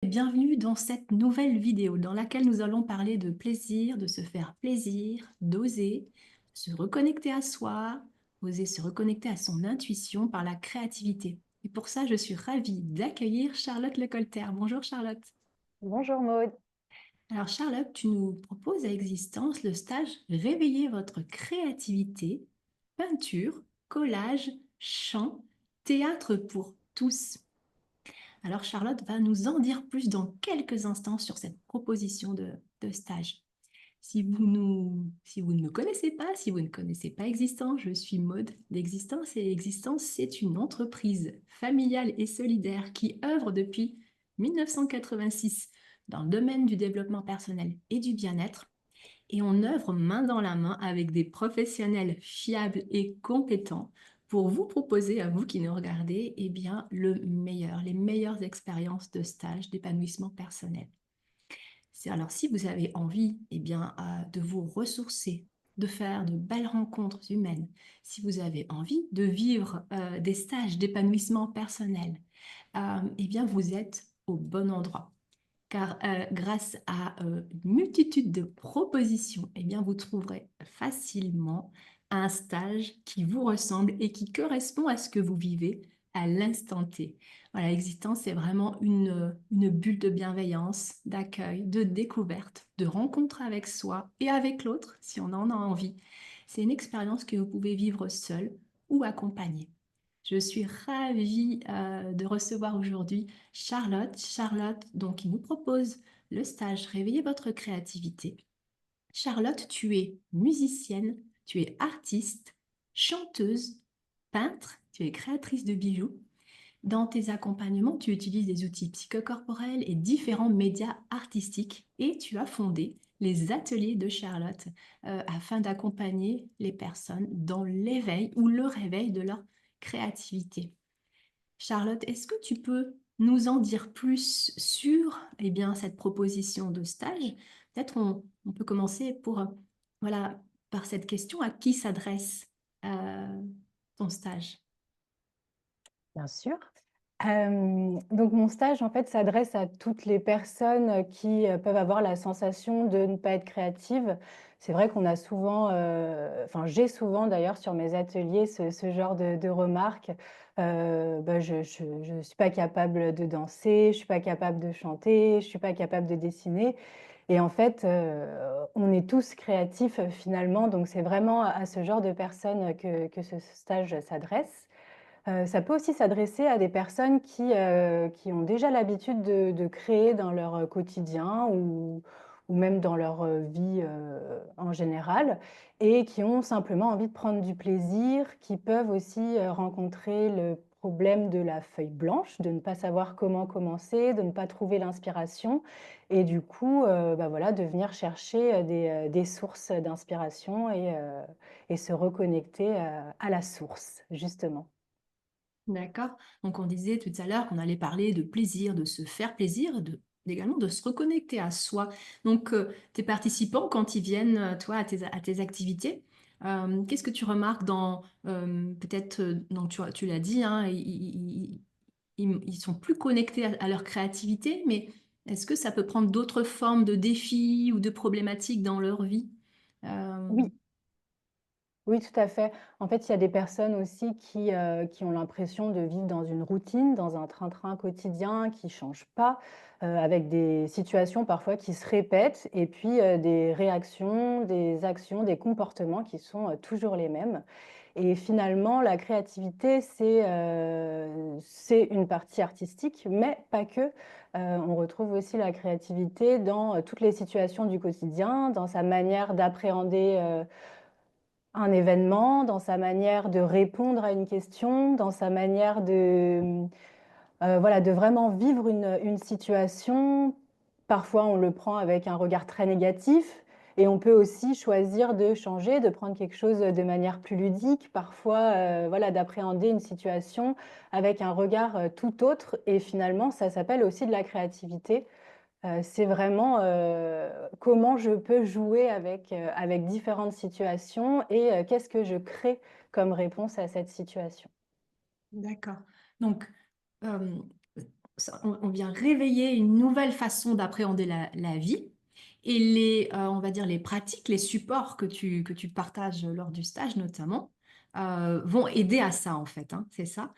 bienvenue dans cette nouvelle vidéo dans laquelle nous allons parler de plaisir, de se faire plaisir, d'oser, se reconnecter à soi, oser se reconnecter à son intuition par la créativité. Et pour ça, je suis ravie d'accueillir Charlotte Lecolter. Bonjour Charlotte. Bonjour Maud. Alors Charlotte, tu nous proposes à Existence le stage Réveiller votre créativité, peinture, collage, chant, théâtre pour tous. Alors Charlotte va nous en dire plus dans quelques instants sur cette proposition de stage. Si vous ne me connaissez pas, si vous ne connaissez pas Existence, je suis Maude d'Existence et Existence, c'est une entreprise familiale et solidaire qui œuvre depuis 1986 dans le domaine du développement personnel et du bien-être. Et on œuvre main dans la main avec des professionnels fiables et compétents pour vous proposer à vous qui nous regardez eh bien, le meilleur, les meilleures expériences de stage d'épanouissement personnel. Alors, si vous avez envie eh bien, de vous ressourcer, de faire de belles rencontres humaines, si vous avez envie de vivre des stages d'épanouissement personnel, eh bien, vous êtes au bon endroit. Car grâce à une multitude de propositions, eh bien, vous trouverez facilement un stage qui vous ressemble et qui correspond à ce que vous vivez à l'instant T. Voilà, l'existence, c'est vraiment une bulle de bienveillance, d'accueil, de découverte, de rencontre avec soi et avec l'autre, si on en a envie. C'est une expérience que vous pouvez vivre seul ou accompagné. Je suis ravie de recevoir aujourd'hui Charlotte. Charlotte, donc, qui nous propose le stage Réveillez votre créativité. Charlotte, tu es musicienne, tu es artiste, chanteuse, peintre, tu es créatrice de bijoux. Dans tes accompagnements, tu utilises des outils psychocorporels et différents médias artistiques et tu as fondé les ateliers de Charlotte afin d'accompagner les personnes dans l'éveil ou le réveil de leur créativité. Charlotte, est-ce que tu peux nous en dire plus sur eh bien, cette proposition de stage? Peut-être on peut commencer voilà, par cette question, à qui s'adresse euh, ton stage? Bien sûr. Donc mon stage, en fait, s'adresse à toutes les personnes qui peuvent avoir la sensation de ne pas être créatives. C'est vrai qu'on a souvent, enfin j'ai souvent d'ailleurs sur mes ateliers ce genre de remarques. Je suis pas capable de danser, je suis pas capable de chanter, je suis pas capable de dessiner. Et en fait, on est tous créatifs finalement, donc c'est vraiment à ce genre de personnes que ce stage s'adresse. Ça peut aussi s'adresser à des personnes qui ont déjà l'habitude de créer dans leur quotidien ou même dans leur vie en général et qui ont simplement envie de prendre du plaisir, qui peuvent aussi rencontrer le problème de la feuille blanche, de ne pas savoir comment commencer, de ne pas trouver l'inspiration et du coup, voilà, de venir chercher des sources d'inspiration et se reconnecter à la source, justement. D'accord. Donc, on disait tout à l'heure qu'on allait parler de plaisir, de se faire plaisir, également de se reconnecter à soi. Donc, tes participants, quand ils viennent, toi, à tes activités, qu'est-ce que tu remarques dans, peut-être, donc tu l'as dit, hein, ils sont plus connectés à leur créativité, mais est-ce que ça peut prendre d'autres formes de défis ou de problématiques dans leur vie? Euh, Oui. Oui, tout à fait. En fait, il y a des personnes aussi qui ont l'impression de vivre dans une routine, dans un train-train quotidien qui ne change pas, avec des situations parfois qui se répètent et puis des réactions, des actions, des comportements qui sont toujours les mêmes. Et finalement, la créativité, c'est une partie artistique, mais pas que. On retrouve aussi la créativité dans toutes les situations du quotidien, dans sa manière d'appréhender un événement, dans sa manière de répondre à une question, dans sa manière voilà, de vraiment vivre une situation. Parfois, on le prend avec un regard très négatif et on peut aussi choisir de changer, de prendre quelque chose de manière plus ludique, parfois voilà, d'appréhender une situation avec un regard tout autre. Et finalement, ça s'appelle aussi de la créativité. C'est vraiment comment je peux jouer avec différentes situations et qu'est-ce que je crée comme réponse à cette situation. d'accord. Donc, euh, on vient réveiller une nouvelle façon d'appréhender la vie. Et on va dire les pratiques, les supports que tu partages lors du stage notamment, vont aider à ça en fait, hein, c'est ça?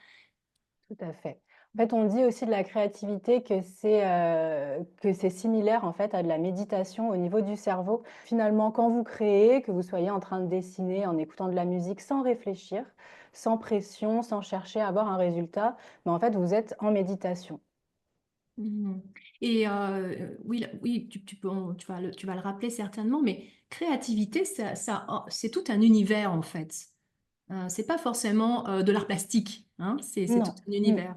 Tout à fait. En fait, on dit aussi de la créativité que c'est similaire, en fait, à de la méditation au niveau du cerveau. Finalement, quand vous créez, que vous soyez en train de dessiner, en écoutant de la musique sans réfléchir, sans pression, sans chercher à avoir un résultat, mais en fait, vous êtes en méditation. Mhm. Et oui, oui, tu vas le rappeler certainement, mais créativité, c'est tout un univers en fait. C'est pas forcément de l'art plastique, hein, c'est tout Non. un Mmh. univers.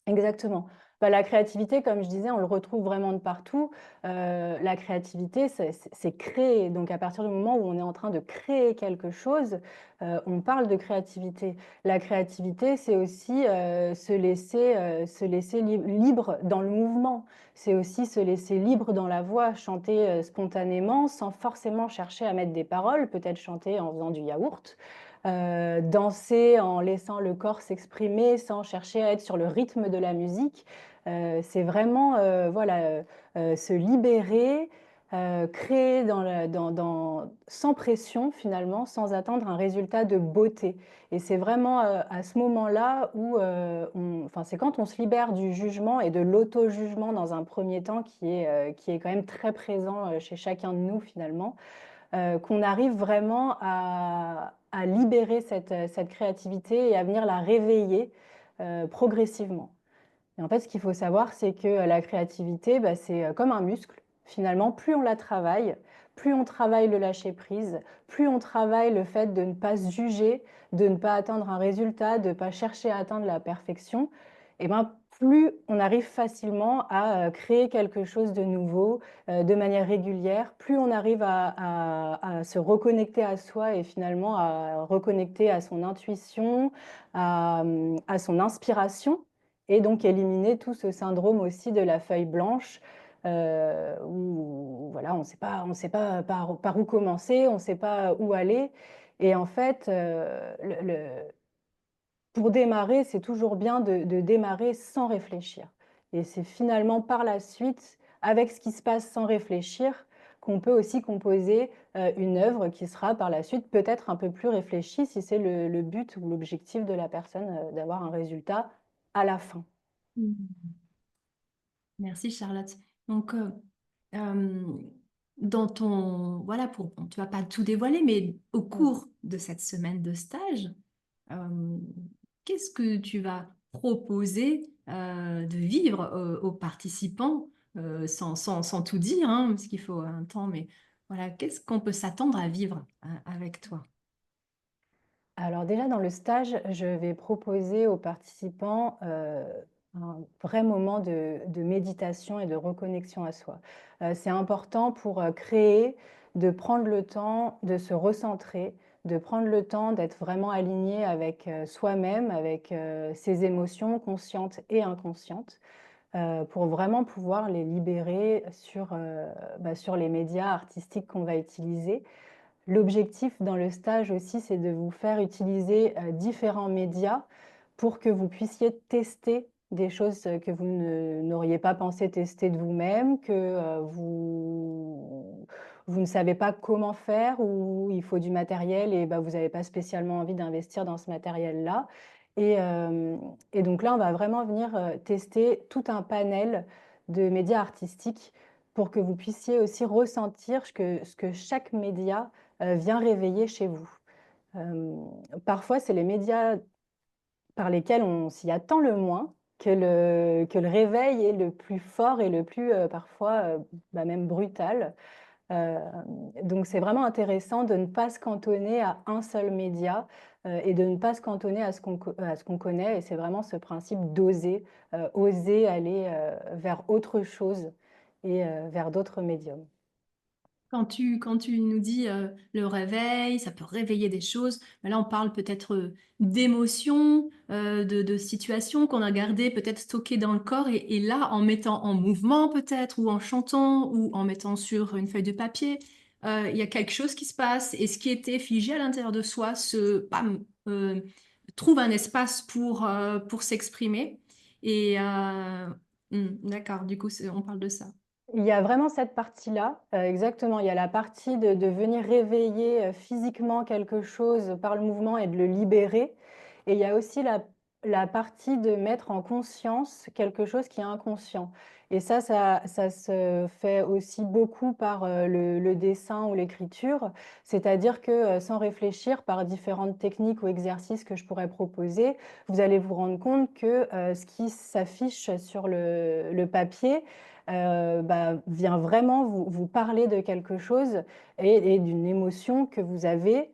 Exactement. Bah, la créativité, comme je disais, on le retrouve vraiment de partout. La créativité, c'est créer. Donc à partir du moment où on est en train de créer quelque chose, on parle de créativité. La créativité, c'est aussi, se laisser libre dans le mouvement. C'est aussi se laisser libre dans la voix, chanter, spontanément sans forcément chercher à mettre des paroles, peut-être chanter en faisant du yaourt. Danser en laissant le corps s'exprimer sans chercher à être sur le rythme de la musique. C'est vraiment voilà, se libérer, créer sans pression finalement, sans attendre un résultat de beauté. Et c'est vraiment à ce moment-là où, enfin, c'est quand on se libère du jugement et de l'auto-jugement dans un premier temps qui est quand même très présent chez chacun de nous finalement, qu'on arrive vraiment à libérer cette créativité et à venir la réveiller progressivement. Et en fait, ce qu'il faut savoir, c'est que la créativité, bah, c'est comme un muscle. Finalement, plus on la travaille, plus on travaille le lâcher-prise, plus on travaille le fait de ne pas se juger, de ne pas atteindre un résultat, de ne pas chercher à atteindre la perfection, et ben, plus on arrive facilement à créer quelque chose de nouveau, de manière régulière, plus on arrive à se reconnecter à soi et finalement à reconnecter à son intuition, à son inspiration, et donc éliminer tout ce syndrome aussi de la feuille blanche, où voilà, on sait pas par où commencer, on ne sait pas où aller. Et en fait, pour démarrer, c'est toujours bien de démarrer sans réfléchir. Et c'est finalement par la suite, avec ce qui se passe sans réfléchir, qu'on peut aussi composer une œuvre qui sera par la suite peut-être un peu plus réfléchie si c'est le but ou l'objectif de la personne d'avoir un résultat à la fin. Mhm. Merci Charlotte. Donc, euh, dans ton, voilà, bon, tu vas pas tout dévoiler, mais au Mhm. cours de cette semaine de stage, euh, qu'est-ce que tu vas proposer de vivre aux participants sans tout dire, hein, parce qu'il faut un temps, mais voilà, qu'est-ce qu'on peut s'attendre à vivre avec toi? Alors déjà dans le stage, je vais proposer aux participants un vrai moment de méditation et de reconnexion à soi. C'est important pour créer, de prendre le temps de se recentrer, de prendre le temps d'être vraiment aligné avec soi-même, avec ses émotions conscientes et inconscientes, pour vraiment pouvoir les libérer sur les médias artistiques qu'on va utiliser. L'objectif dans le stage aussi, c'est de vous faire utiliser différents médias pour que vous puissiez tester des choses que vous n'auriez pas pensé tester de vous-même, que vous ne savez pas comment faire, ou il faut du matériel et bah, vous n'avez pas spécialement envie d'investir dans ce matériel-là. Et, euh, et donc là, on va vraiment venir tester tout un panel de médias artistiques pour que vous puissiez aussi ressentir ce que chaque média vient réveiller chez vous. Euh, Parfois, c'est les médias par lesquels on s'y attend le moins que le réveil est le plus fort et le plus parfois bah, même brutal. Euh, donc c'est vraiment intéressant de ne pas se cantonner à un seul média et de ne pas se cantonner à ce qu'on connaît. Et c'est vraiment ce principe d'oser, oser aller vers autre chose et vers d'autres médiums. Quand tu nous dis le réveil, ça peut réveiller des choses, mais là on parle peut-être d'émotions, de situations qu'on a gardées, peut-être stockées dans le corps, et là en mettant en mouvement peut-être, ou en chantant, ou en mettant sur une feuille de papier, il y a quelque chose qui se passe, et ce qui était figé à l'intérieur de soi bam, trouve un espace pour s'exprimer. Et d'accord, du coup, on parle de ça. Il y a vraiment cette partie-là, exactement. Il y a la partie de venir réveiller, physiquement quelque chose par le mouvement et de le libérer, et il y a aussi la partie de mettre en conscience quelque chose qui est inconscient, et ça se fait aussi beaucoup par, le dessin ou l'écriture. C'est-à-dire que, sans réfléchir, par différentes techniques ou exercices que je pourrais proposer, vous allez vous rendre compte que, ce qui s'affiche sur le papier, vient vraiment vous parler de quelque chose et d'une émotion que vous avez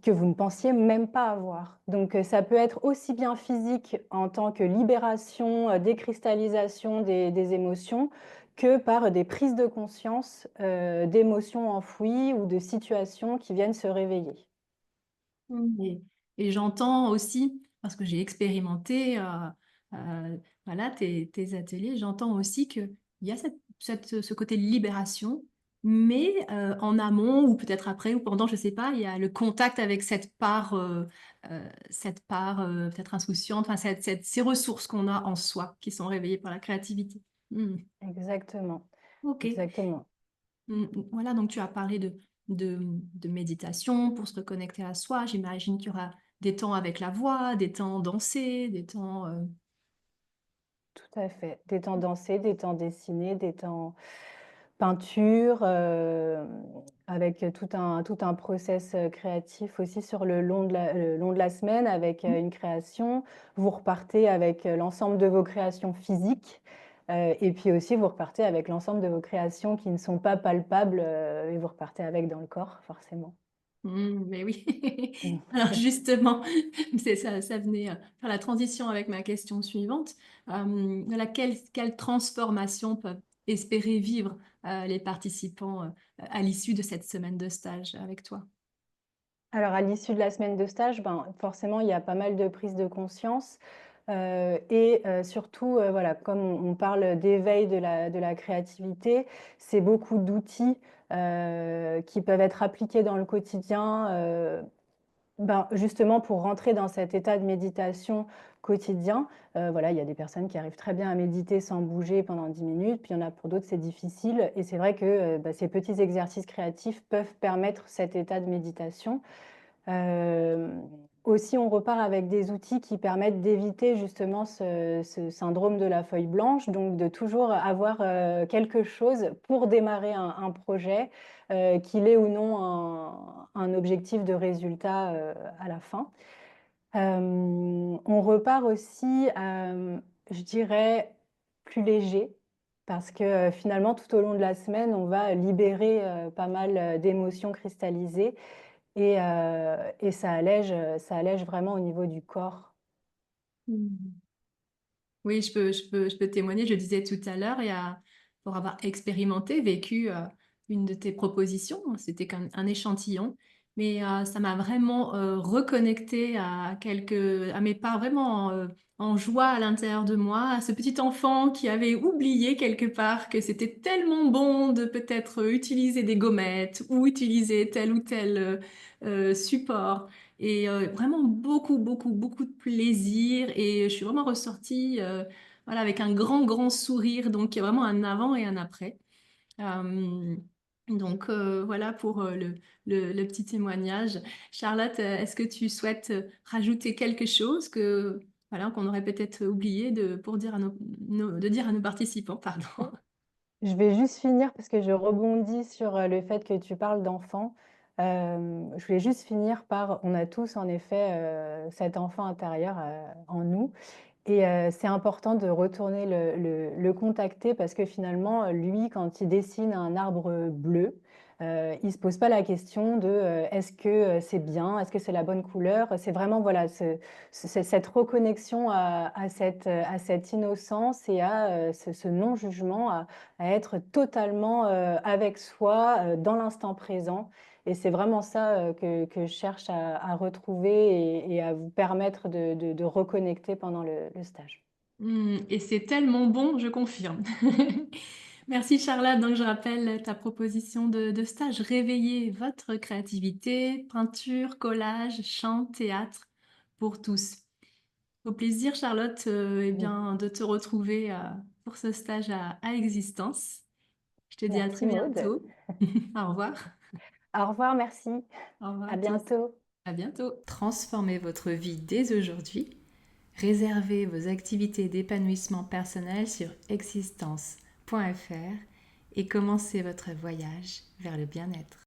que vous ne pensiez même pas avoir. Donc, ça peut être aussi bien physique en tant que libération, décristallisation des émotions, que par des prises de conscience, d'émotions enfouies ou de situations qui viennent se réveiller. Et, et j'entends aussi, parce que j'ai expérimenté voilà, tes ateliers, j'entends aussi qu'il y a ce côté de libération, mais en amont, ou peut-être après, ou pendant, je ne sais pas, il y a le contact avec cette part peut-être insouciante, enfin, ces ressources qu'on a en soi, qui sont réveillées par la créativité. Hmm. Exactement, Ok. exactement. Voilà, donc tu as parlé de méditation pour se reconnecter à soi. J'imagine qu'il y aura des temps avec la voix, des temps dansés, des temps... Tout à fait. Des temps dansés, des temps dessinés, des temps peinture, avec tout un process, créatif aussi sur le long de la semaine avec, une création. Vous repartez avec, l'ensemble de vos créations physiques, et puis aussi vous repartez avec l'ensemble de vos créations qui ne sont pas palpables, et vous repartez avec dans le corps forcément. Mais oui. Mmh. Alors justement, c'est ça, ça venait faire la transition avec ma question suivante. Voilà, quelle transformation peuvent espérer vivre les participants à l'issue de cette semaine de stage avec toi? Alors à l'issue de la semaine de stage, ben, forcément, il y a pas mal de prise de conscience, surtout, voilà, comme on parle d'éveil de la créativité, c'est beaucoup d'outils, qui peuvent être appliqués dans le quotidien, ben, justement pour rentrer dans cet état de méditation quotidien. Voilà, il y a des personnes qui arrivent très bien à méditer sans bouger pendant 10 minutes, puis il y en a pour d'autres, c'est difficile, et c'est vrai que, ces petits exercices créatifs peuvent permettre cet état de méditation. Hem, Aussi, on repart avec des outils qui permettent d'éviter justement ce syndrome de la feuille blanche, donc de toujours avoir, quelque chose pour démarrer un projet, qu'il ait ou non un objectif de résultat, à la fin. On repart aussi, je dirais, plus léger parce que, finalement, tout au long de la semaine, on va libérer, pas mal, d'émotions cristallisées, et ça allège vraiment au niveau du corps. Hmm. Oui, je peux témoigner. Je disais tout à l'heure, pour avoir expérimenté, vécu une de tes propositions, c'était qu'un échantillon, mais ça m'a vraiment reconnecté à mes parts vraiment en joie à l'intérieur de moi, à ce petit enfant qui avait oublié quelque part que c'était tellement bon de peut-être utiliser des gommettes ou utiliser tel ou tel support. Et vraiment beaucoup, beaucoup, beaucoup de plaisir. Et je suis vraiment ressortie voilà, avec un grand, grand sourire. Donc, il y a vraiment un avant et un après. Euh, donc, voilà pour le petit témoignage. Charlotte, est-ce que tu souhaites rajouter quelque chose voilà, qu'on aurait peut-être oublié pour dire de dire à nos participants, pardon. Je vais juste finir parce que je rebondis sur, le fait que tu parles d'enfant. Je voulais juste finir par on a tous en effet, cet enfant intérieur, en nous. Et c'est important de retourner le contacter parce que finalement, lui, quand il dessine un arbre bleu, il ne se pose pas la question de, «Est-ce que, c'est bien? Est-ce que c'est la bonne couleur?» C'est vraiment, voilà, cette reconnexion à cette innocence et à, ce non-jugement, à être totalement, avec soi, dans l'instant présent, et c'est vraiment ça, que je cherche à retrouver et à vous permettre de reconnecter pendant le stage. Et c'est tellement bon, je confirme. Merci Charlotte. Donc je rappelle ta proposition de stage. Réveillez votre créativité, peinture, collage, chant, théâtre pour tous. Au plaisir, Charlotte, eh Mmh. bien, de te retrouver pour ce stage à Existence. Je te dis à Merci très Maude. bientôt. Au revoir. Au revoir, merci. Au revoir À à tous. bientôt. À bientôt. Transformez votre vie dès aujourd'hui. Réservez vos activités d'épanouissement personnel sur existence.fr et commencez votre voyage vers le bien-être.